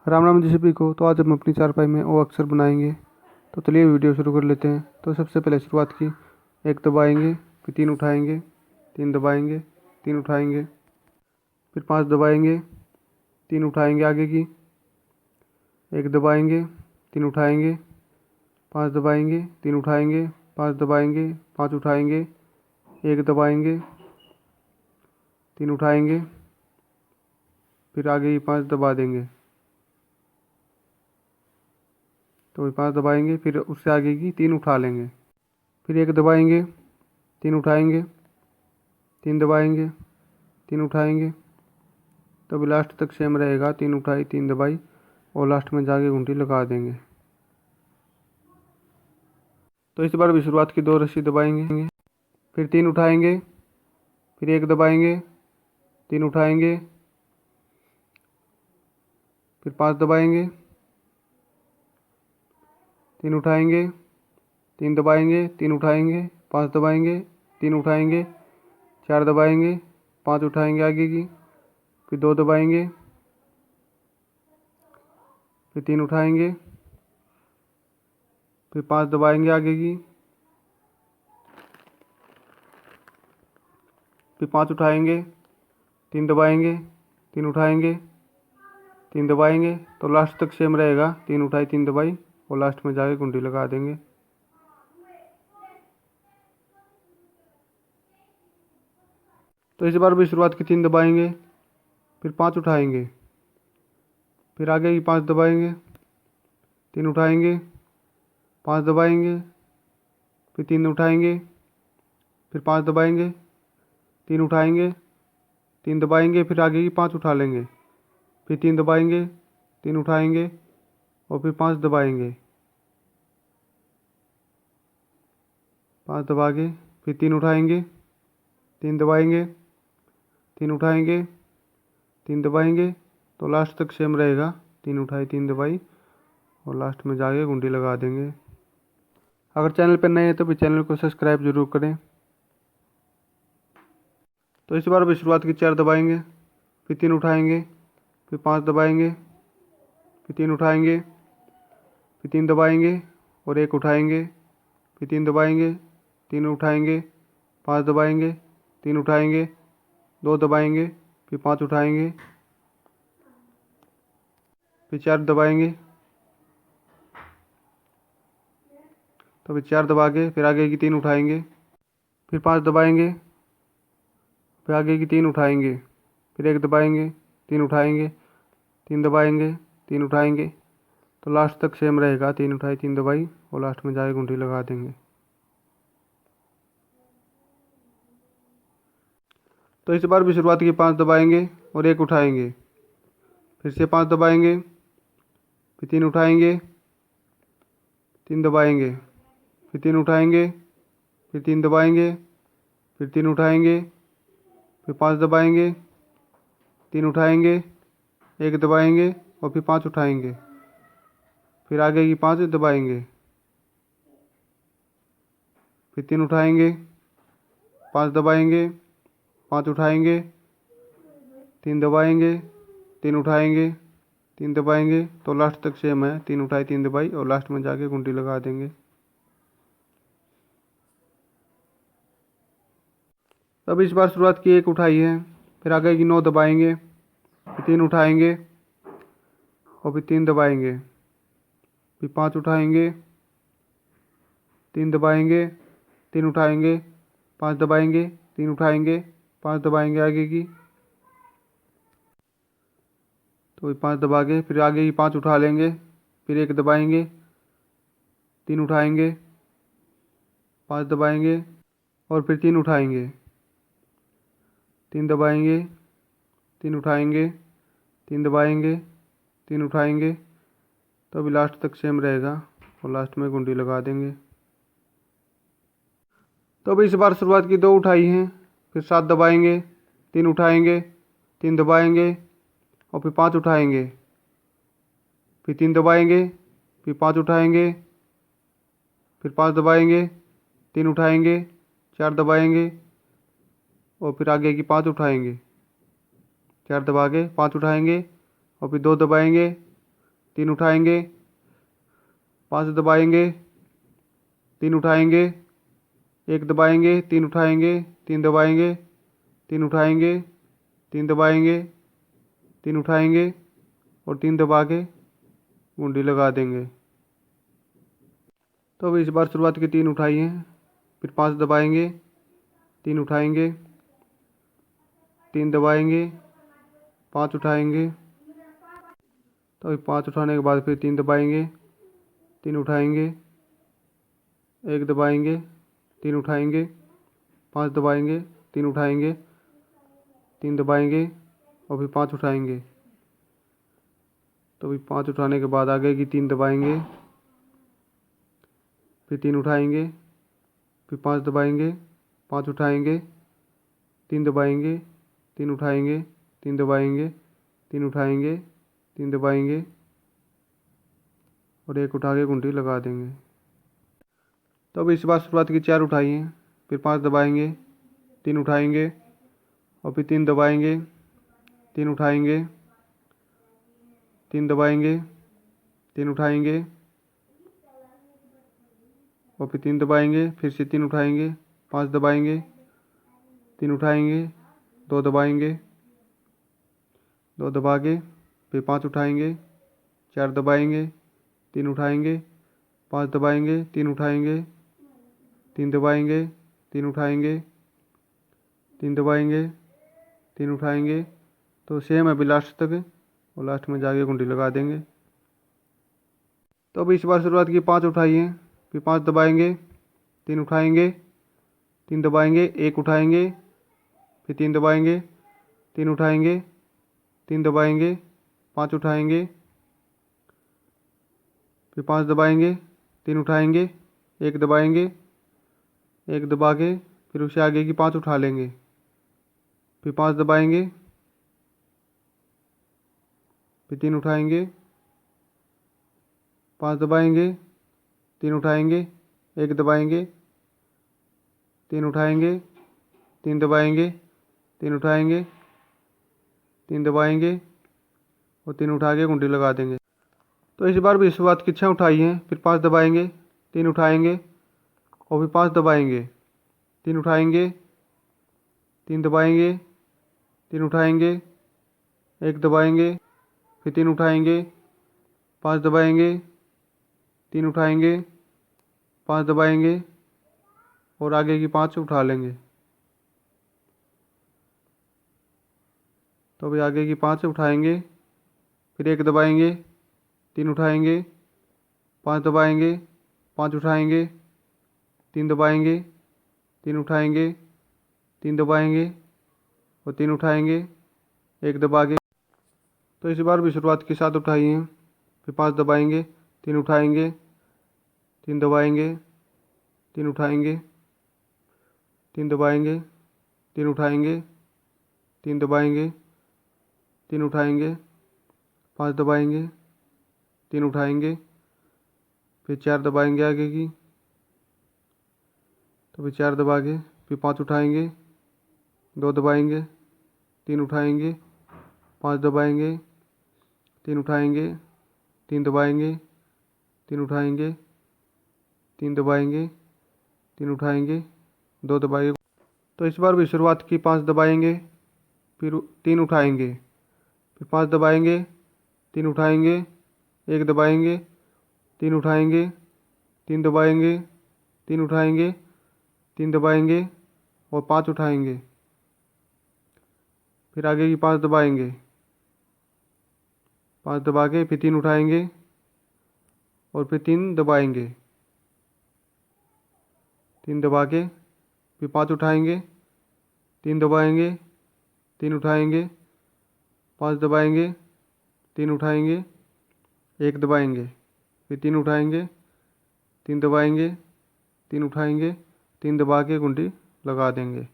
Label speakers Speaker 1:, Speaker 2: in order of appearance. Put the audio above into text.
Speaker 1: राम राम जी सभी को। तो आज हम अपनी चारपाई में ओ अक्षर बनाएंगे। तो चलिए वीडियो शुरू कर लेते हैं। तो सबसे पहले शुरुआत की, एक दबाएंगे, फिर तीन उठाएंगे, तीन दबाएंगे, तीन उठाएंगे, फिर पांच दबाएंगे, तीन उठाएंगे आगे की, एक दबाएंगे, तीन उठाएंगे, पांच दबाएंगे, तीन उठाएंगे, पांच दबाएंगे, पांच उठाएंगे, एक दबाएंगे, तीन उठाएंगे, फिर आगे की पांच दबा देंगे। तो वही पांच दबाएंगे, फिर उससे आगे की तीन उठा लेंगे, फिर एक दबाएंगे, तीन उठाएंगे, तीन दबाएंगे, तीन उठाएंगे। तो अभी लास्ट तक सेम रहेगा, तीन उठाई तीन दबाई और लास्ट में जाके घंटी लगा देंगे। तो इस बार भी शुरुआत की दो रस्सी दबाएंगे, फिर तीन उठाएंगे, फिर एक दबाएंगे, तीन उठाएंगे, फिर पांच दबाएंगे, तीन उठाएंगे, तीन दबाएंगे, तीन उठाएंगे, पांच दबाएंगे, तीन उठाएंगे, चार दबाएंगे, पांच उठाएंगे आगे की, फिर दो दबाएंगे, फिर तीन उठाएंगे, फिर पांच दबाएंगे आगे की, फिर पांच उठाएंगे, तीन दबाएंगे, तीन उठाएंगे, तीन दबाएंगे। तो लास्ट तक सेम रहेगा, तीन उठाई तीन दबाई और लास्ट में जाके कुंडी लगा देंगे। तो इस बार भी शुरुआत की तीन दबाएंगे, फिर पांच उठाएंगे, फिर आगे की पांच दबाएंगे, तीन उठाएंगे, पांच दबाएंगे, फिर तीन उठाएंगे, फिर पांच दबाएंगे, तीन उठाएंगे, तीन दबाएंगे, फिर आगे की पांच उठा लेंगे, फिर तीन दबाएंगे, तीन उठाएंगे और फिर पांच दबाएंगे, पांच दबा के फिर तीन उठाएंगे, तीन दबाएंगे, तीन उठाएंगे, तीन दबाएंगे। तो लास्ट तक सेम रहेगा, तीन उठाई तीन दबाई और लास्ट में जाके गुंडी लगा देंगे। अगर चैनल पर नए हैं तो भी चैनल को सब्सक्राइब जरूर करें। तो इस बार भी शुरुआत की चार दबाएंगे, फिर तीन उठाएंगे, फिर पांच दबाएंगे, फिर तीन उठाएंगे, फिर तीन दबाएंगे और एक उठाएंगे, फिर तीन दबाएंगे, तीन उठाएंगे, पांच दबाएंगे, तीन उठाएंगे, दो दबाएंगे, फिर पांच उठाएंगे, फिर चार दबाएंगे। तो फिर चार दबा के फिर आगे की तीन उठाएंगे, फिर पांच दबाएंगे, फिर आगे की तीन उठाएंगे, फिर एक दबाएंगे, तीन उठाएंगे, तीन दबाएंगे, तीन उठाएंगे। तो लास्ट तक सेम रहेगा, तीन उठाई तीन दबाई और लास्ट में जाके गुंडी लगा देंगे। तो इस बार भी शुरुआत की पांच दबाएंगे और एक उठाएंगे, फिर से पांच दबाएंगे, फिर तीन उठाएंगे, तीन दबाएंगे, फिर तीन उठाएंगे, फिर तीन दबाएंगे, फिर तीन उठाएंगे, फिर पांच दबाएंगे, तीन उठाएंगे, एक दबाएंगे और फिर पांच उठाएंगे, फिर आगे की पांच दबाएंगे, फिर तीन उठाएंगे, पांच दबाएंगे, पांच उठाएंगे, तीन दबाएंगे, तीन उठाएंगे, तीन दबाएंगे। तो लास्ट तक सेम है, तीन उठाई तीन दबाई और लास्ट में जाके गुंडी लगा देंगे। अब इस बार शुरुआत की एक उठाई है, फिर आगे की नौ दबाएंगे, फिर तीन उठाएंगे और फिर तीन दबाएंगे, फिर पांच उठाएंगे, तीन दबाएंगे, तीन उठाएंगे, पांच दबाएंगे, तीन उठाएंगे, पांच दबाएंगे आगे की। तो पांच दबा के फिर आगे की पांच उठा लेंगे, फिर एक दबाएंगे, तीन उठाएंगे, पांच दबाएंगे और फिर तीन उठाएंगे, तीन दबाएंगे, तीन उठाएंगे, तीन दबाएंगे, तीन उठाएंगे। तो अभी लास्ट तक सेम रहेगा और लास्ट में गुंडी लगा देंगे। तो अभी इस बार शुरुआत की दो उठाई हैं, फिर सात दबाएंगे, तीन उठाएंगे, तीन दबाएंगे और फिर पांच उठाएंगे, फिर तीन दबाएंगे, फिर पांच उठाएंगे, फिर पांच दबाएंगे, तीन उठाएंगे, चार दबाएंगे और फिर आगे की पांच उठाएंगे, चार दबा के पांच उठाएंगे और फिर दो दबाएंगे तीन उठाएंगे, पाँच दबाएंगे, तीन उठाएंगे, एक दबाएंगे, तीन उठाएंगे, तीन दबाएंगे, तीन उठाएंगे, तीन दबाएंगे, तीन उठाएंगे और तीन दबा के घुंडी लगा देंगे। तो अब इस बार शुरुआत की तीन उठाई हैं, फिर पाँच दबाएंगे, तीन उठाएंगे, तीन दबाएंगे, पाँच उठाएंगे। तो अभी पाँच उठाने के बाद फिर तीन दबाएंगे, तीन उठाएंगे, एक दबाएंगे, तीन उठाएंगे, पाँच दबाएंगे, तीन उठाएंगे, तीन दबाएंगे और फिर पाँच उठाएंगे। तो अभी पाँच उठाने के बाद आगे की तीन दबाएंगे, फिर तीन उठाएंगे, फिर पाँच दबाएंगे, पाँच उठाएंगे, तीन दबाएंगे, तीन उठाएंगे, तीन दबाएंगे, तीन उठाएंगे, तीन दबाएंगे और एक उठा के घुंडी लगा देंगे। तो अब इस बार शुरुआत की चार उठाई हैं, फिर पाँच दबाएंगे, तीन उठाएंगे और फिर तीन दबाएंगे, तीन उठाएंगे, तीन दबाएंगे, तीन उठाएंगे और फिर तीन दबाएंगे, फिर से तीन उठाएंगे, पाँच दबाएंगे, तीन उठाएंगे, दो दबाएंगे, दो दबा के फिर पाँच उठाएंगे, चार दबाएंगे, तीन उठाएंगे, पाँच दबाएंगे, तीन उठाएंगे, तीन दबाएंगे, तीन उठाएंगे, तीन दबाएंगे, तीन उठाएंगे। तो सेम अभी लास्ट तक और लास्ट में जाके घुंडी लगा देंगे। तो अभी इस बार शुरुआत की पाँच उठाई हैं, फिर पाँच दबाएंगे, तीन उठाएंगे, तीन दबाएंगे, एक उठाएंगे, फिर तीन दबाएंगे, तीन उठाएंगे, तीन दबाएंगे, पाँच उठाएंगे, फिर पाँच दबाएंगे, तीन उठाएंगे, एक दबाएंगे, एक दबा के फिर उससे आगे की पाँच उठा लेंगे, फिर पाँच दबाएंगे, फिर तीन उठाएंगे, पाँच दबाएंगे, तीन उठाएंगे, एक दबाएंगे, तीन उठाएंगे, तीन दबाएंगे, तीन उठाएंगे, तीन दबाएंगे और तीन उठा के घुंडी लगा देंगे। तो इस बार भी शुरुआत की छः उठाई हैं, फिर पाँच दबाएंगे, तीन उठाएंगे और फिर पाँच दबाएंगे, तीन उठाएंगे, तीन दबाएंगे, तीन उठाएंगे, एक दबाएंगे, फिर तीन उठाएंगे, पाँच दबाएंगे, तीन उठाएंगे, पाँच दबाएंगे और आगे की पाँच उठा लेंगे। तो अभी आगे की पाँच उठाएंगे, फिर एक दबाएंगे, तीन उठाएंगे, पाँच दबाएंगे, पाँच उठाएंगे, तीन दबाएंगे, तीन उठाएंगे, तीन दबाएंगे और तीन उठाएंगे, एक दबा के। तो इस बार भी शुरुआत की सात उठाई हैं, फिर पाँच दबाएंगे, तीन उठाएंगे, तीन दबाएंगे, तीन उठाएंगे, तीन दबाएंगे, तीन उठाएंगे, तीन दबाएंगे, तीन उठाएंगे, पाँच दबाएंगे, तीन उठाएंगे, फिर चार दबाएंगे आगे की। तो फिर चार दबा के फिर पाँच उठाएंगे, दो दबाएंगे, तीन उठाएंगे, पाँच दबाएंगे, तीन उठाएंगे, तीन दबाएंगे, तीन उठाएंगे, तीन दबाएंगे, तीन उठाएंगे, दो दबाएंगे। तो इस बार भी शुरुआत की पाँच दबाएंगे, फिर तीन उठाएंगे, फिर पाँच दबाएंगे, तीन उठाएंगे, एक दबाएंगे, तीन उठाएंगे, तीन दबाएंगे, तीन उठाएंगे, तीन दबाएंगे और पाँच उठाएंगे, फिर आगे की पाँच दबाएंगे, पाँच दबा के फिर तीन उठाएंगे और फिर तीन दबाएंगे, तीन दबा के फिर पाँच उठाएंगे, तीन दबाएंगे, तीन उठाएंगे, पाँच दबाएंगे, तीन उठाएंगे, एक दबाएंगे, फिर तीन उठाएंगे, तीन दबाएंगे, तीन उठाएंगे, तीन दबा के घुंडी लगा देंगे।